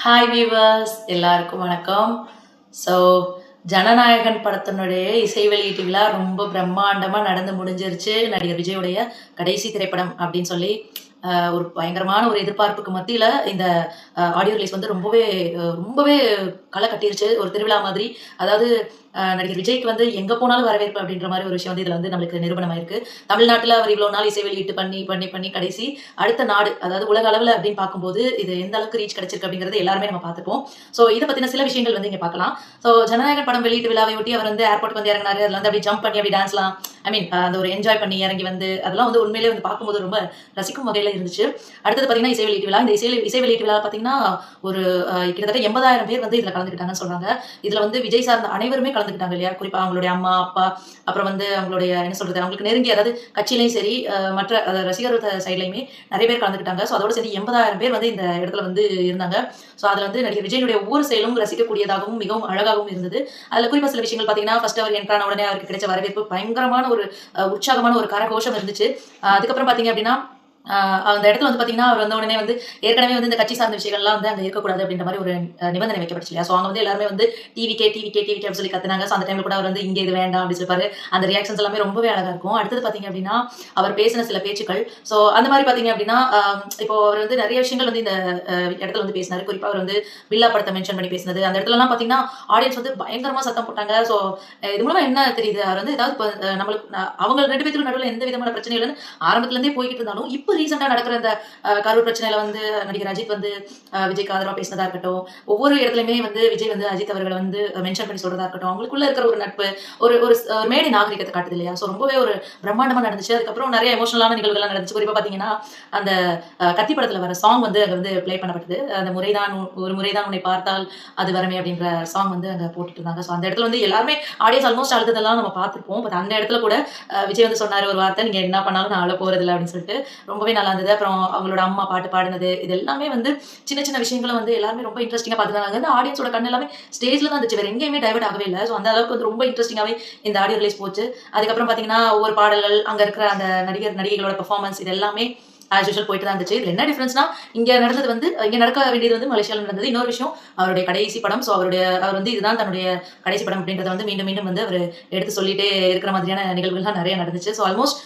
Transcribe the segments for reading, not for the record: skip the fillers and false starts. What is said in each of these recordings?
Hi viewers, எல்லாருக்கும் வணக்கம். So Jananayagan படத்தினுடைய இசை வெளியீட்டு விழா ரொம்ப பிரம்மாண்டமாக நடந்து முடிஞ்சிருச்சு. நடிகர் விஜயுடைய கடைசி திரைப்படம் அப்படின்னு சொல்லி ஒரு பயங்கரமான ஒரு எதிர்பார்ப்புக்கு மத்தியில் இந்த ஆடியோ ரிலீஸ் வந்து ரொம்பவே களை கட்டிருச்சு. ஒரு திருவிழா மாதிரி. அதாவது நடிகர் விஜய்க்கு வந்து எங்கே போனாலும் வரவேற்பு அப்படின்ற மாதிரி ஒரு விஷயம் வந்து இதில் வந்து நம்மளுக்கு நிரூபணமாயிருக்கு. தமிழ்நாட்டில் அவர் இவ்வளோ நாள் இசை வெளியீட்டு பண்ணி கடைசி அடுத்த நாடு, அதாவது உலக அளவில் அப்படின்னு பார்க்கும்போது இது எந்த அளவுக்கு ரீச் கிடைச்சிருக்கு அப்படிங்கிறது எல்லாருமே நம்ம பார்த்துப்போம். ஸோ இதை பற்றின சில விஷயங்கள் வந்து இங்கே பார்க்கலாம். ஸோ ஜனநாயகன் படம் வெளியீட்டு விழாவை ஒட்டி அவர் வந்து ஏர்போர்ட் வந்து இறங்கினாரு. அதில் வந்து அப்படி ஜம்ப் பண்ணி அப்படி டான்ஸ்லாம் அந்த ஒரு என்ஜாய் பண்ணி இறங்கி வந்து அதெல்லாம் வந்து உண்மையிலே வந்து பார்க்கும்போது ரொம்ப ரசிக்கும் வகையில் இருந்துச்சு. அடுத்தது பார்த்தீங்கன்னா இசை வெளியீட்டு விழா. இந்த இசை வெளியீட்டு விழா பார்த்தீங்கன்னா ஒரு கிட்டத்தட்ட 80,000 பேர் வந்து இதில் கலந்துக்கிட்டாங்கன்னு சொல்றாங்க. இதில் வந்து விஜய் சார்ந்த அனைவருமே கலந்துக்கிட்டாங்க இல்லையா. குறிப்பாக அவங்களுடைய அம்மா அப்பா, அப்புறம் வந்து அவங்களுடைய என்ன சொல்றது, அவங்களுக்கு நெருங்கி, அதாவது கட்சியிலையும் சரி மற்ற ரசிகர் சைட்லையுமே நிறைய பேர் கலந்துக்கிட்டாங்க. ஸோ அதோட சரி 80,000 பேர் வந்து இந்த இடத்துல வந்து இருந்தாங்க. ஸோ அதில் வந்து நடிகர் விஜயனுடைய ஒவ்வொரு செயலும் ரசிக்கக்கூடியதாகவும் மிகவும் அழகாகவும் இருந்தது. அதில் குறிப்பாக சில விஷயங்கள் பார்த்தீங்கன்னா, ஃபர்ஸ்ட் அவர் என்ட்ரான உடனே அவருக்கு கிடைச்ச வரவேற்பு பயங்கரமான ஒரு உற்சாகமான ஒரு கரகோஷம் இருந்துச்சு. அதுக்கப்புறம் பார்த்தீங்க அப்படின்னா அந்த இடத்துல வந்து பார்த்தீங்கன்னா, அவர் வந்த உடனே வந்து ஏற்கனவே வந்து இந்த கட்சி சார்ந்த விஷயங்கள்லாம் வந்து அங்கே இருக்கக்கூடாது அப்படின்ற மாதிரி ஒரு நிபந்தனை வைக்கப்பட்டுச்சு இல்லையா. ஸோ அங்கே வந்து எல்லாருமே வந்து டிவிகே அப்படின்னு சொல்லி கத்துனாங்க. ஸோ அந்த டைமில் கூட அவர் வந்து இங்கே இது வேண்டாம் அப்படின்னு சொல்லிப்பாரு. அந்த ரியாக்ஷன்ஸ் எல்லாமே ரொம்பவே அழகாக இருக்கும். அடுத்தது பார்த்தீங்க அப்படின்னா, அவர் பேசின சில பேச்சுக்கள். ஸோ அந்த மாதிரி பார்த்தீங்க அப்படின்னா, இப்போ அவர் வந்து நிறைய விஷயங்கள் வந்து இந்த இடத்துல வந்து பேசினார். குறிப்பாக அவர் வந்து பில்லா படத்தை மென்ஷன் பண்ணி பேசினது. அந்த இடத்துலலாம் பார்த்தீங்கன்னா ஆடியன்ஸ் வந்து பயங்கரமாக சத்தம் போட்டாங்க. ஸோ இது மூலமாக என்ன தெரியுது, அவர் வந்து ஏதாவது நம்மளுக்கு அவங்க ரெண்டு பேருக்கு நடுவில் எந்த விதமான பிரச்சனை இல்லைன்னு ஆரம்பத்துலேருந்தே போய்கிட்டு இருந்தாலும், இப்போ ரீசெண்டா நடக்கிற இந்த கரூர் பிரச்சனையில வந்து நடிகர் அஜித் வந்து விஜய்க்கு ஆதரவா பேசினதா இருக்கட்டும், ஒவ்வொரு இடத்துலயுமே வந்து விஜய் வந்து அஜித் அவர்களை வந்து மென்ஷன் பண்ணி சொல்றதா இருக்கட்டும், அவங்களுக்குள்ள இருக்கிற ஒரு நட்பு ஒரு ஒரு மேடை நாகரிகத்தை காட்டுது இல்லையா. ஸோ ரொம்பவே ஒரு பிரம்மாண்டமா நடந்துச்சு. அதுக்கப்புறம் நிறைய எமோஷனலான நிகழ்வுகள்லாம் நடந்துச்சு. குறிப்பா பாத்தீங்கன்னா, அந்த கத்தி படத்துல வர சாங் வந்து அங்க வந்து பிளே பண்ணப்பட்டது. அந்த ஒரு முறைதான் உன்னை பார்த்தால் அது வரமே அப்படின்ற சாங் வந்து அங்க போட்டுட்டு இருந்தாங்க. ஸோ அந்த இடத்துல வந்து எல்லாருமே ஆடியன்ஸ் ஆல்மோஸ்ட் அழுத்ததெல்லாம் நம்ம பார்த்துருப்போம். பட் அந்த இடத்துல கூட விஜய் வந்து சொன்னாரு ஒரு வார்த்தை, நீங்க என்ன பண்ணாலும் நான் அழ போறதில்லை அப்படின்னு சொல்லிட்டு. ரொம்பவே நல்லா இருந்தது. அப்புறம் அவங்களோட அம்மா பாட்டு பாடினது, இது எல்லாமே வந்து சின்ன சின்ன விஷயங்களும் வந்து எல்லாருமே ரொம்ப இன்ட்ரெஸ்டிங்கா பார்த்துருந்தாங்க. வந்து ஆடியன்ஸோட கண் எல்லாமே ஸ்டேஜ்ல தான் இருந்துச்சு, வேற எங்கேயுமே டைவர்ட் ஆகவே இல்லை. ஸோ அந்த அளவுக்கு வந்து ரொம்ப இன்ட்ரெஸ்டிங்காவே இந்த ஆடியோ ரிலீஸ் போச்சு. அதுக்கப்புறம் பார்த்தீங்கன்னா, ஒவ்வொரு பாடல்கள், அங்க இருக்கிற அந்த நடிகைகளோட பெர்ஃபார்மன்ஸ், இது எல்லாமே ஆஸ் யூஷுவல் போயிட்டு தான் இருந்துச்சு. இதுல என்ன டிஃபரன்ஸ்னா, இங்க நடக்க வேண்டியது வந்து மலேசியாவில் நடந்தது. இன்னொரு விஷயம், அவருடைய கடைசி படம். ஸோ அவர் வந்து இதுதான் தன்னுடைய கடைசி படம் அப்படின்றத வந்து மீண்டும் மீண்டும் வந்து அவர் எடுத்து சொல்லிட்டே இருக்கிற மாதிரியான நிகழ்வுகள்லாம் நிறைய நடந்துச்சு. ஸோ ஆல்மோஸ்ட்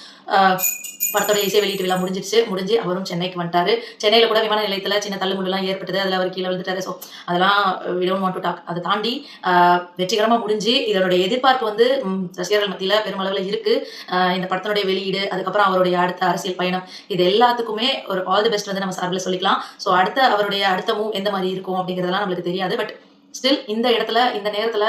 படத்தோட இசை வெளியீட்டு விழா முடிஞ்சு அவரும் சென்னைக்கு வந்துட்டாரு. சென்னையில கூட விமான நிலையத்தில் சின்ன தள்ளுமுள்ளுலாம் ஏற்பட்டது. அதில் அவர் கீழே விழுந்துட்டாரு. ஸோ அதெல்லாம் we don't want to talk. அதை தாண்டி வெற்றிகரமாக முடிஞ்சு இதனுடைய எதிர்பார்ப்பு வந்து ரசிகர்கள் மத்தியில் பெருமளவில் இருக்கு. இந்த படத்தினுடைய வெளியீடு, அதுக்கப்புறம் அவருடைய அடுத்த அரசியல் பயணம், இது எல்லாத்துக்குமே ஒரு ஆல் தி பெஸ்ட் வந்து நம்ம சார்பில் சொல்லிக்கலாம். ஸோ அவருடைய அடுத்த மூவ் எந்த மாதிரி இருக்கும் அப்படிங்கிறதெல்லாம் நம்மளுக்கு தெரியாது. பட் ஸ்டில் இந்த இடத்துல இந்த நேரத்துல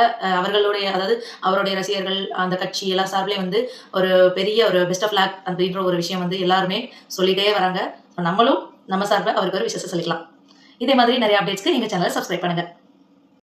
அதாவது அவருடைய ரசிகர்கள், அந்த கட்சி எல்லா சார்பிலையும் வந்து ஒரு பெரிய ஒரு பெஸ்ட் ஆஃப் லாக் அப்படின்ற ஒரு விஷயம் வந்து எல்லாருமே சொல்லிட்டே வராங்க. நம்மளும் நம்ம சார்பை அவருக்கு ஒரு விசேஷம் சொல்லிக்கலாம். இதே மாதிரி நிறைய அப்டேட்ஸ்க்கு எங்க சேனலை சப்ஸ்கிரைப் பண்ணுங்க.